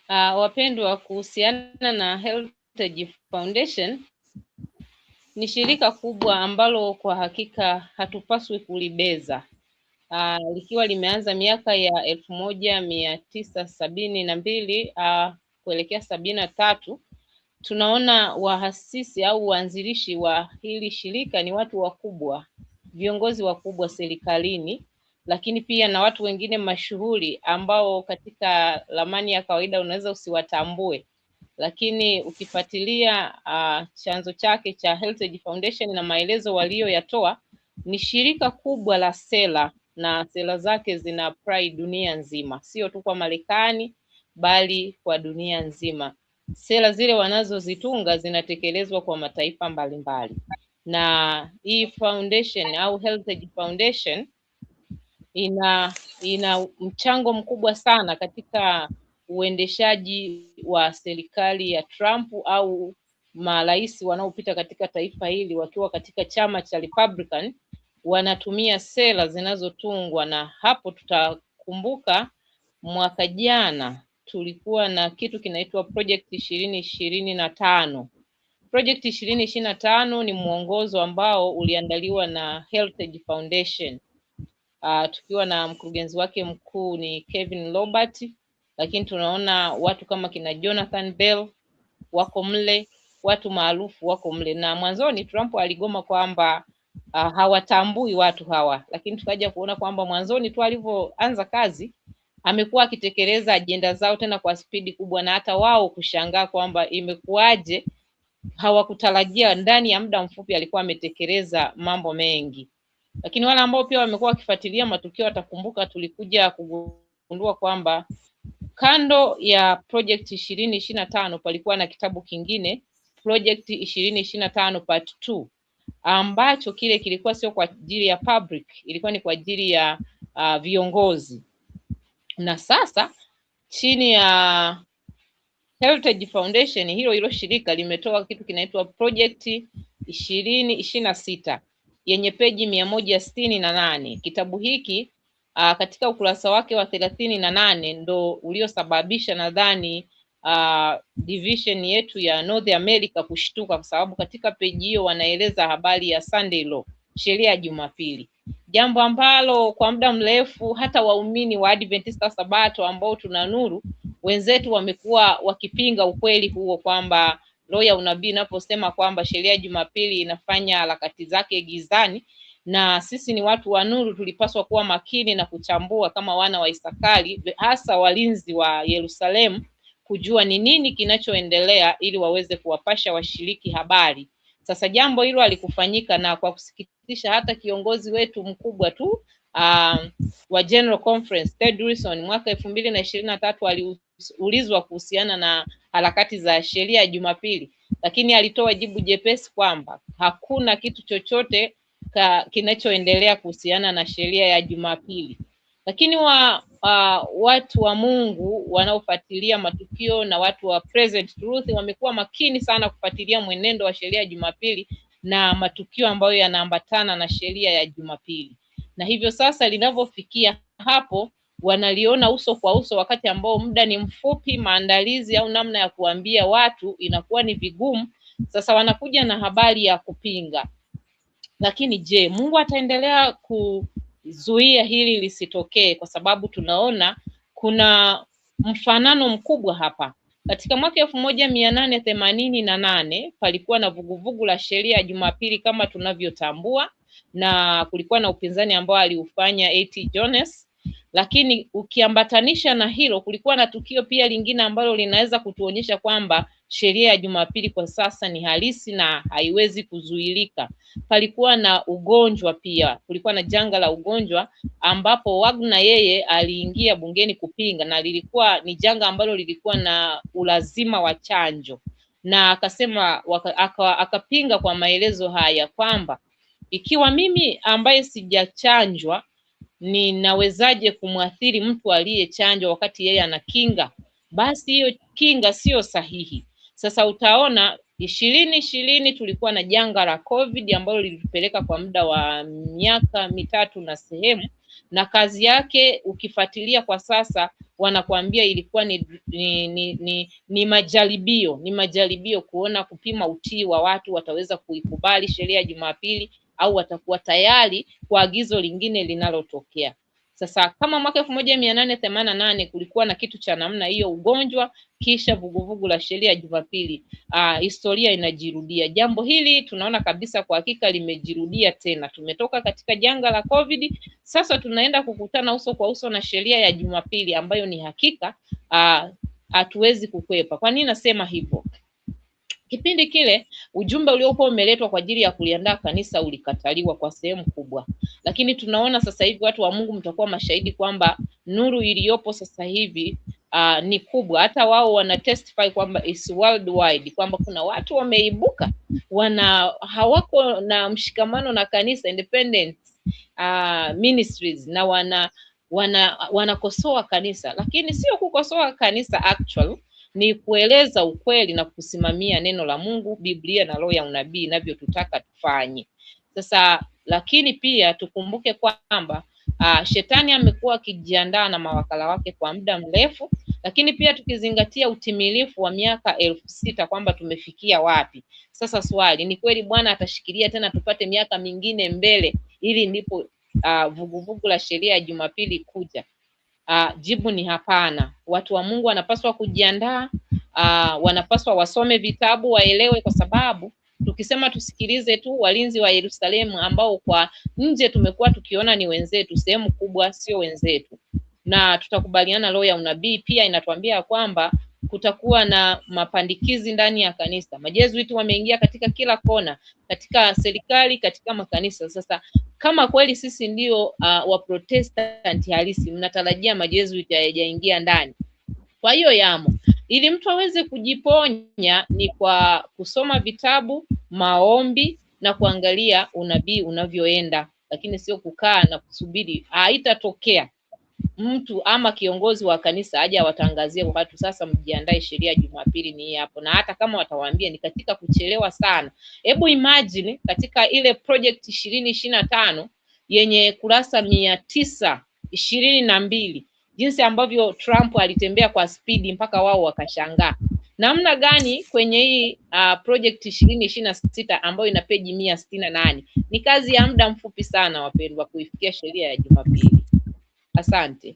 Wapendwa, kuhusiana na Heritage Foundation, ni shirika kubwa ambalo kwa hakika hatupaswi kulibeza. Likiwa limeanza miaka ya 1972 kuelekea 73, tunaona wahasisi au waanzilishi wa hili shirika ni watu wakubwa, viongozi wakubwa serikalini, lakini pia na watu wengine mashuhuri ambao katika ramani ya kawaida unaweza usiwatambue, lakini ukifuatilia chanzo chake cha Heritage Foundation na maelezo walioyatoa, ni shirika kubwa la sera, na sera zake zina apply dunia nzima, sio tu kwa Marekani bali kwa dunia nzima. Sera zile wanazozitunga zinatekelezwa kwa mataifa mbalimbali. Na hii foundation au Heritage Foundation ina mchango mkubwa sana katika uendeshaji wa serikali ya Trump au marais wanaopita katika taifa hili wakiwa katika chama cha Republican, wanatumia sera zinazotungwa. Na hapo tutakumbuka mwaka jana tulikuwa na kitu kinaitwa Project 2025. Project 2025 ni mwongozo ambao uliandaliwa na Heritage Foundation. Tukiwa na mkurugenzi wake mkuu ni Kevin Robert, lakini tunaona watu kama kina Jonathan Bell wako mle, watu maarufu wako mle. Na mwanzoni Trump aligoma kwamba hawatambui watu hawa, lakini tukaja kuona kwamba mwanzoni tu alivyoanza kazi amekuwa akitekeleza ajenda zao tena kwa spidi kubwa, na hata wao kushangaa kwamba imekuwaje hawakutarajia ndani ya muda mfupi alikuwa ametekeleza mambo mengi. Lakini wale ambao pia wamekuwa wakifuatilia matukio watakumbuka tulikuja kugundua kwamba kando ya Project 2025 palikuwa na kitabu kingine, Project 2025 Part 2, ambacho kile kilikuwa sio kwa ajili ya public, ilikuwa ni kwa ajili ya viongozi. Na sasa chini ya Heritage Foundation hilo shirika limetoa kitu kinaitwa Project 2026 yenye peji 168. Kitabu hiki katika ukurasa wake wa 38 ndo uliosababisha nadhani division yetu ya North America kushtuka, kwa sababu katika peji hiyo wanaeleza habari ya Sunday Law, sheria ya Jumapili, jambo ambalo kwa muda mrefu hata waumini wa Adventista Sabato ambao tuna nuru wenzetu wamekuwa wakipinga ukweli huo, kwamba roho ya unabii inaposema kwamba sheria ya Jumapili inafanya harakati zake gizani, na sisi ni watu wa nuru tulipaswa kuwa makini na kuchambua kama wana wa Isakari, hasa walinzi wa Yerusalemu, kujua ni nini kinachoendelea ili waweze kuwapasha washiriki habari. Sasa jambo hilo halikufanyika, na kwa kusikitisha hata kiongozi wetu mkubwa tu wa General Conference Ted Wilson mwaka 2023 aliulizwa kuhusiana na harakati za sheria ya Jumapili, lakini alitoa jibu jepesi kwamba hakuna kitu chochote kinachoendelea kuhusiana na sheria ya Jumapili. Lakini watu wa Mungu wanaofuatilia matukio na watu wa Present Truth wamekuwa makini sana kufuatilia mwenendo wa sheria ya Jumapili na matukio ambayo yanaambatana na sheria ya Jumapili. Na hivyo sasa linavyofikia hapo wanaliona uso kwa uso, wakati ambao muda ni mfupi, maandalizi au namna ya kuambia watu inakuwa ni vigumu. Sasa wanakuja na habari ya kupinga. Lakini je, Mungu ataendelea kuzuia hili lisitokee? Kwa sababu tunaona kuna mfanano mkubwa hapa. Katika mwaka 1888 palikuwa na vuguvugu la sheria ya Jumapili kama tunavyotambua, na kulikuwa na upinzani ambao aliufanya A.T. Jones. Lakini ukiambatanisha na hilo, kulikuwa na tukio pia lingine ambalo linaweza kutuonyesha kwamba sheria ya Jumapili kwa sasa ni halisi na haiwezi kuzuilika. Palikuwa na ugonjwa pia, kulikuwa na janga la ugonjwa ambapo Wagner yeye aliingia bungeni kupinga, na lilikuwa ni janga ambalo lilikuwa na ulazima wa chanjo, na akasema akapinga kwa maelezo haya kwamba ikiwa mimi ambaye sijachanjwa ninawezaje kumwathiri mtu aliyechanjwa wakati yeye ana kinga? Basi hiyo kinga sio sahihi. Sasa utaona 2020 tulikuwa na janga la COVID ambalo lilitupeleka kwa muda wa miaka mitatu na sehemu, na kazi yake ukifuatilia kwa sasa wanakuambia ilikuwa ni majaribio kuona kupima utii wa watu, wataweza kuikubali sheria ya Jumapili au watakuwa tayari kwa agizo lingine linalotokea. Sasa kama mwaka 1888 kulikuwa na kitu cha namna hiyo, ugonjwa, kisha vuguvugu la sheria ya Jumapili, historia inajirudia. Jambo hili tunaona kabisa kwa hakika limejirudia tena. Tumetoka katika janga la COVID, sasa tunaenda kukutana uso kwa uso na sheria ya Jumapili ambayo ni hakika hatuwezi kukwepa. Kwa nini nasema hivyo? Kipindi kile ujumbe uliokuwa umeletwa kwa ajili ya kuliandaa kanisa ulikataliwa kwa sehemu kubwa, lakini tunaona sasa hivi watu wa Mungu mtakuwa mashahidi kwamba nuru iliyopo sasa hivi ni kubwa. Hata wao wana testify kwamba is worldwide, kwamba kuna watu wameibuka hawako na mshikamano na kanisa, independent ministries, na wanakosoa kanisa, lakini sio kukosoa kanisa actual, ni kueleza ukweli na kusimamia neno la Mungu, Biblia na roho ya unabii inavyotutaka tufanye. Sasa lakini pia tukumbuke kwamba shetani amekuwa akijiandaa na mawakala wake kwa muda mrefu, lakini pia tukizingatia utimilifu wa miaka 6,000 kwamba tumefikia wapi. Sasa swali ni kweli Bwana atashikilia tena tupate miaka mingine mbele ili ndipo vuguvugu la sheria ya Jumapili kuja? Jibu ni hapana. Watu wa Mungu wanapaswa kujiandaa, wanapaswa wasome vitabu, waelewe, kwa sababu tukisema tusikilize tu walinzi wa Yerusalemu ambao kwa nje tumekuwa tukiona ni wenzetu, sehemu kubwa sio wenzetu. Na tutakubaliana roho ya unabii pia inatuambia kwamba kutakuwa na mapandikizi ndani ya kanisa. Majesuiti wameingia katika kila kona, katika serikali, katika makanisa. Sasa kama kweli sisi ndio wa Protestant halisi, mnatarajia majesuiti hayajaingia ndani? Kwa hiyo yamo, ili mtu aweze kujiponya ni kwa kusoma vitabu, maombi na kuangalia unabii unavyoenda, lakini sio kukaa na kusubiri. Haitatokea mtu ama kiongozi wa kanisa aje awatangazie watu sasa mjiandae, sheria ya Jumapili ni hapo, na hata kama watawaambia ni katika kuchelewa sana. Hebu imagine katika ile project 2025 yenye kurasa 922 jinsi ambavyo Trump alitembea kwa spidi mpaka wao wakashangaa. Namna gani kwenye hii project 2026 ambayo ina peji 168 ni kazi ya muda mfupi sana wapendwa kuifikia sheria ya Jumapili. Asante.